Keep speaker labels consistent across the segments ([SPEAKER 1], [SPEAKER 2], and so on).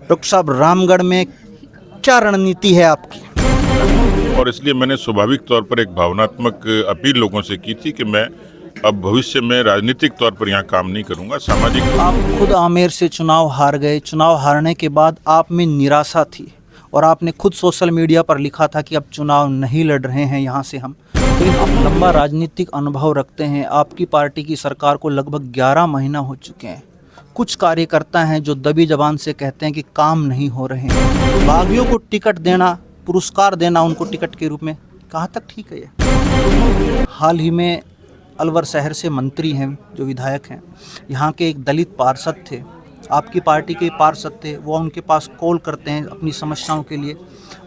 [SPEAKER 1] Doctor साहब, रामगढ़ में क्या रणनीति है आपकी?
[SPEAKER 2] और इसलिए मैंने स्वाभाविक तौर पर एक भावनात्मक अपील लोगों से की थी कि मैं अब भविष्य में राजनीतिक तौर पर यहाँ काम नहीं करूँगा। सामाजिक
[SPEAKER 1] आप खुद आमेर से चुनाव हार गए। चुनाव हारने के बाद आप में निराशा थी और आपने खुद सोशल मीडिया पर लिखा था कि अब चुनाव नहीं लड़ रहे हैं यहाँ से हम। लेकिन आप लंबा राजनीतिक अनुभव रखते हैं। आपकी पार्टी की सरकार को लगभग 11 महीना हो चुके हैं। कुछ कार्यकर्ता हैं जो दबी जबान से कहते हैं कि काम नहीं हो रहे हैं। बागियों को टिकट देना, पुरस्कार देना उनको टिकट के रूप में, कहाँ तक ठीक है ये? हाल ही में अलवर शहर से मंत्री हैं, जो विधायक हैं, यहाँ के एक दलित पार्षद थे, आपकी पार्टी के पार्षद थे, वो उनके पास कॉल करते हैं अपनी समस्याओं के लिए।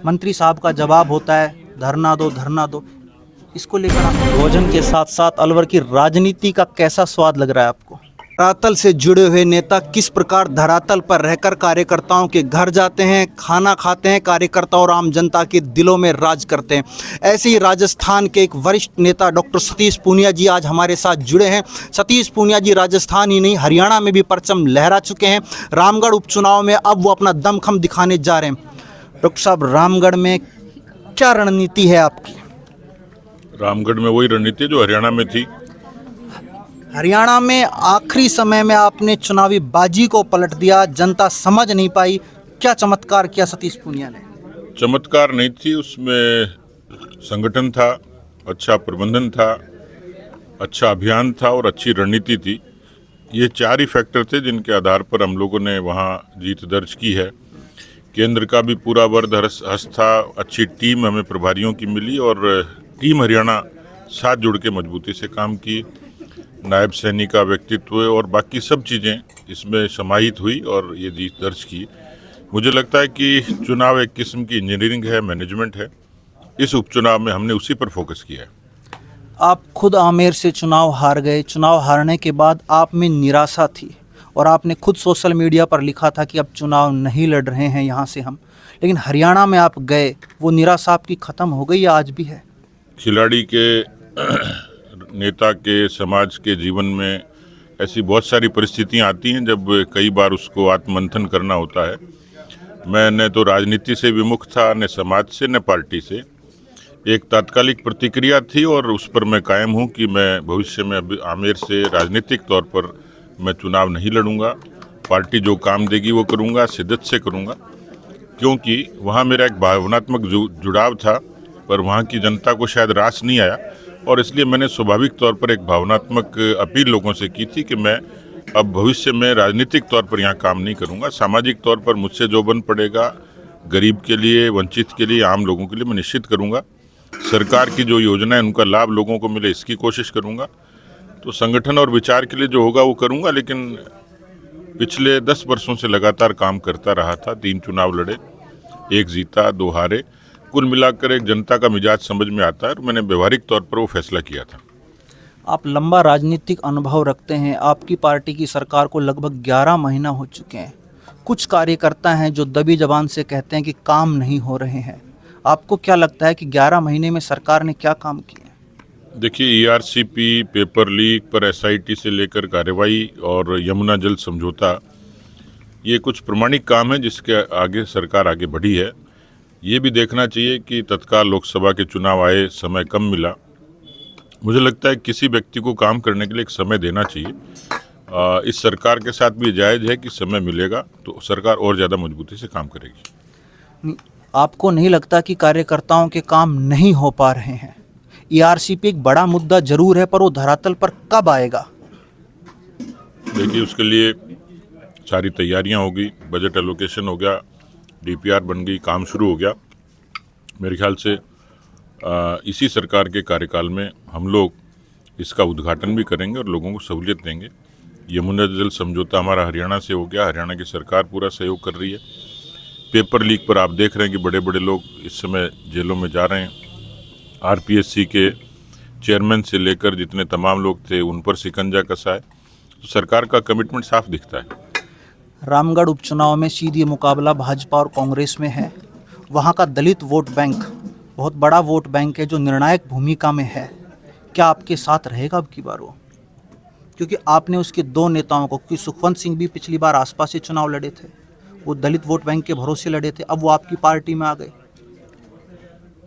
[SPEAKER 1] मंत्री साहब का जवाब होता है धरना दो, धरना दो। इसको लेकर आप भोजन के साथ साथ अलवर की राजनीति का कैसा स्वाद लग रहा है आपको? धरातल से जुड़े हुए नेता किस प्रकार धरातल पर रहकर कार्यकर्ताओं के घर जाते हैं, खाना खाते हैं, कार्यकर्ता और आम जनता के दिलों में राज करते हैं। ऐसे ही राजस्थान के एक वरिष्ठ नेता डॉक्टर सतीश पूनिया जी आज हमारे साथ जुड़े हैं। सतीश पूनिया जी राजस्थान ही नहीं, हरियाणा में भी परचम लहरा चुके हैं। रामगढ़ उपचुनाव में अब वो अपना दमखम दिखाने जा रहे हैं। डॉक्टर साहब, रामगढ़ में क्या रणनीति है आपकी?
[SPEAKER 2] रामगढ़ में वही रणनीति जो हरियाणा में थी।
[SPEAKER 1] हरियाणा में आखिरी समय में आपने चुनावी बाजी को पलट दिया, जनता समझ नहीं पाई। क्या चमत्कार किया सतीश पूनिया ने?
[SPEAKER 2] चमत्कार नहीं थी, उसमें संगठन था, अच्छा प्रबंधन था, अच्छा अभियान था और अच्छी रणनीति थी। ये 4 ही फैक्टर थे जिनके आधार पर हम लोगों ने वहाँ जीत दर्ज की है। केंद्र का भी पूरा वर्चस्व था, अच्छी टीम हमें प्रभारियों की मिली और टीम हरियाणा साथ जुड़ के मजबूती से काम की। नायब सैनिक का व्यक्तित्व और बाकी सब चीज़ें इसमें समाहित हुई और ये जीत दर्ज की। मुझे लगता है कि चुनाव एक किस्म की इंजीनियरिंग है, मैनेजमेंट है। इस उपचुनाव में हमने उसी पर फोकस किया है।
[SPEAKER 1] आप खुद आमेर से चुनाव हार गए। चुनाव हारने के बाद आप में निराशा थी और आपने खुद सोशल मीडिया पर लिखा था कि अब चुनाव नहीं लड़ रहे हैं यहाँ से हम। लेकिन हरियाणा में आप गए, वो निराशा आपकी ख़त्म हो गई या आज भी है?
[SPEAKER 2] खिलाड़ी के नेता के समाज के जीवन में ऐसी बहुत सारी परिस्थितियां आती हैं जब कई बार उसको आत्ममंथन करना होता है। मैं न तो राजनीति से विमुख था, न समाज से, न पार्टी से। एक तात्कालिक प्रतिक्रिया थी और उस पर मैं कायम हूं कि मैं भविष्य में अभी आमेर से राजनीतिक तौर पर मैं चुनाव नहीं लड़ूंगा। पार्टी जो काम देगी वो करूंगा, शिद्दत से करूंगा, क्योंकि वहाँ मेरा एक भावनात्मक जुड़ाव था, पर वहाँ की जनता को शायद रास नहीं आया और इसलिए मैंने स्वाभाविक तौर पर एक भावनात्मक अपील लोगों से की थी कि मैं अब भविष्य में राजनीतिक तौर पर यहाँ काम नहीं करूँगा। सामाजिक तौर पर मुझसे जो बन पड़ेगा गरीब के लिए, वंचित के लिए, आम लोगों के लिए मैं निश्चित करूँगा। सरकार की जो योजना है उनका लाभ लोगों को मिले इसकी कोशिश करूँगा। तो संगठन और विचार के लिए जो होगा वो करूँगा, लेकिन पिछले 10 वर्षों से लगातार काम करता रहा था। 3 चुनाव लड़े, 1 जीता, 2 हारे। कुल मिलाकर एक जनता का मिजाज समझ में आता है और मैंने व्यवहारिक तौर पर वो फैसला किया था।
[SPEAKER 1] आप लंबा राजनीतिक अनुभव रखते हैं। आपकी पार्टी की सरकार को लगभग 11 महीना हो चुके हैं। कुछ कार्यकर्ता हैं जो दबी जबान से कहते हैं कि काम नहीं हो रहे हैं। आपको क्या लगता है कि 11 महीने में सरकार ने क्या काम किया?
[SPEAKER 2] देखिए, ERCP, पेपर लीक पर SIT से लेकर कार्रवाई और यमुना जल समझौता, ये कुछ प्रमाणिक काम है जिसके आगे सरकार आगे बढ़ी है। ये भी देखना चाहिए कि तत्काल लोकसभा के चुनाव आए, समय कम मिला। मुझे लगता है किसी व्यक्ति को काम करने के लिए एक समय देना चाहिए। इस सरकार के साथ भी जायज़ है कि समय मिलेगा तो सरकार और ज़्यादा मजबूती से काम करेगी।
[SPEAKER 1] आपको नहीं लगता कि कार्यकर्ताओं के काम नहीं हो पा रहे हैं? ERCP एक बड़ा मुद्दा जरूर है, पर वो धरातल पर कब आएगा?
[SPEAKER 2] देखिए, उसके लिए सारी तैयारियां होगी, बजट एलोकेशन हो गया, DPR बन गई, काम शुरू हो गया। मेरे ख्याल से इसी सरकार के कार्यकाल में हम लोग इसका उद्घाटन भी करेंगे और लोगों को सहूलियत देंगे। यमुना जल समझौता हमारा हरियाणा से हो गया, हरियाणा की सरकार पूरा सहयोग कर रही है। पेपर लीक पर आप देख रहे हैं कि बड़े बड़े लोग इस समय जेलों में जा रहे हैं। RPSC के चेयरमैन से लेकर जितने तमाम लोग थे उन पर शिकंजा कसा है। तो सरकार का कमिटमेंट साफ दिखता है।
[SPEAKER 1] रामगढ़ उपचुनाव में सीधे मुकाबला भाजपा और कांग्रेस में है। वहाँ का दलित वोट बैंक बहुत बड़ा वोट बैंक है जो निर्णायक भूमिका में है। क्या आपके साथ रहेगा अब की बार वो? क्योंकि आपने उसके 2 नेताओं को, क्योंकि सुखवंत सिंह भी पिछली बार आसपास से चुनाव लड़े थे, वो दलित वोट बैंक के भरोसे लड़े थे, अब वो आपकी पार्टी में आ गए।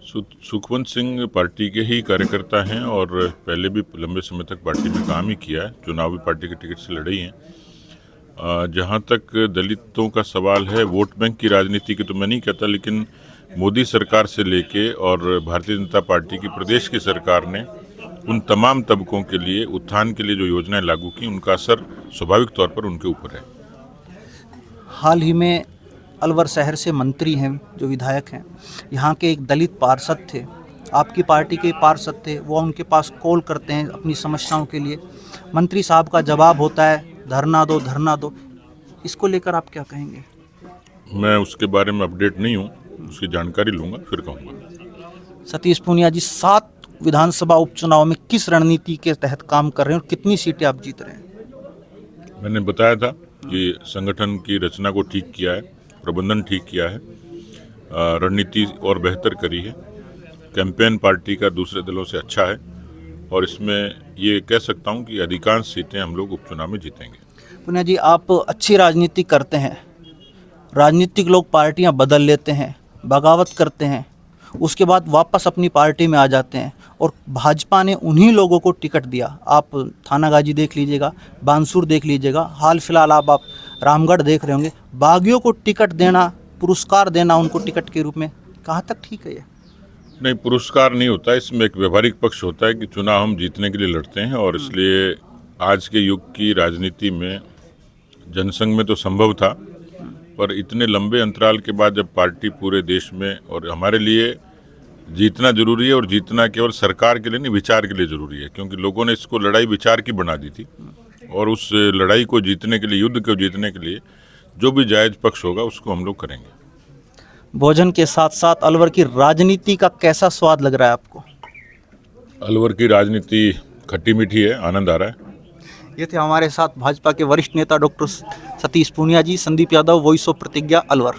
[SPEAKER 2] सुखवंत सिंह पार्टी के ही कार्यकर्ता हैं और पहले भी लंबे समय तक पार्टी में काम ही किया है, चुनाव भी पार्टी के टिकट से लड़े ही हैं। जहाँ तक दलितों का सवाल है, वोट बैंक की राजनीति की तो मैं नहीं कहता, लेकिन मोदी सरकार से लेके और भारतीय जनता पार्टी की प्रदेश की सरकार ने उन तमाम तबकों के लिए उत्थान के लिए जो योजनाएं लागू की, उनका असर स्वाभाविक तौर पर उनके ऊपर है।
[SPEAKER 1] हाल ही में अलवर शहर से मंत्री हैं, जो विधायक हैं, यहाँ के एक दलित पार्षद थे, आपकी पार्टी के पार्षद थे, वो उनके पास कॉल करते हैं अपनी समस्याओं के लिए, मंत्री साहब का जवाब होता है धरना दो धरना दो। इसको लेकर आप क्या कहेंगे?
[SPEAKER 2] मैं उसके बारे में अपडेट नहीं हूँ, उसकी जानकारी लूँगा फिर कहूँगा।
[SPEAKER 1] सतीश पूनिया जी, 7 विधानसभा उपचुनाव में किस रणनीति के तहत काम कर रहे हैं और कितनी सीटें आप जीत रहे हैं?
[SPEAKER 2] मैंने बताया था कि संगठन की रचना को ठीक किया है, प्रबंधन ठीक किया है, रणनीति और बेहतर करी है, कैंपेन पार्टी का दूसरे दलों से अच्छा है और इसमें ये कह सकता हूँ कि अधिकांश सीटें हम लोग उपचुनाव में जीतेंगे।
[SPEAKER 1] पूनिया जी, आप अच्छी राजनीति करते हैं, राजनीतिक लोग पार्टियां बदल लेते हैं, बगावत करते हैं, उसके बाद वापस अपनी पार्टी में आ जाते हैं और भाजपा ने उन्हीं लोगों को टिकट दिया। आप थानागाजी देख लीजिएगा, बानसूर देख लीजिएगा, हाल फिलहाल आप रामगढ़ देख रहे होंगे, बागियों को टिकट देना, पुरस्कार देना उनको टिकट के रूप में, कहाँ तक ठीक है ये?
[SPEAKER 2] नहीं, पुरस्कार नहीं होता, इसमें एक व्यवहारिक पक्ष होता है कि चुनाव हम जीतने के लिए लड़ते हैं और इसलिए आज के युग की राजनीति में जनसंघ में तो संभव था, पर इतने लंबे अंतराल के बाद जब पार्टी पूरे देश में, और हमारे लिए जीतना जरूरी है और जीतना केवल सरकार के लिए नहीं, विचार के लिए जरूरी है, क्योंकि लोगों ने इसको लड़ाई विचार की बना दी थी और उस लड़ाई को जीतने के लिए, युद्ध को जीतने के लिए जो भी जायज पक्ष होगा उसको हम लोग करेंगे।
[SPEAKER 1] भोजन के साथ साथ अलवर की राजनीति का कैसा स्वाद लग रहा है आपको?
[SPEAKER 2] अलवर की राजनीति खट्टी मीठी है, आनंद आ रहा है।
[SPEAKER 1] ये थे हमारे साथ भाजपा के वरिष्ठ नेता doctor Satish Poonia ji. Sandeep Yadav, voice of Pratigya, Alwar.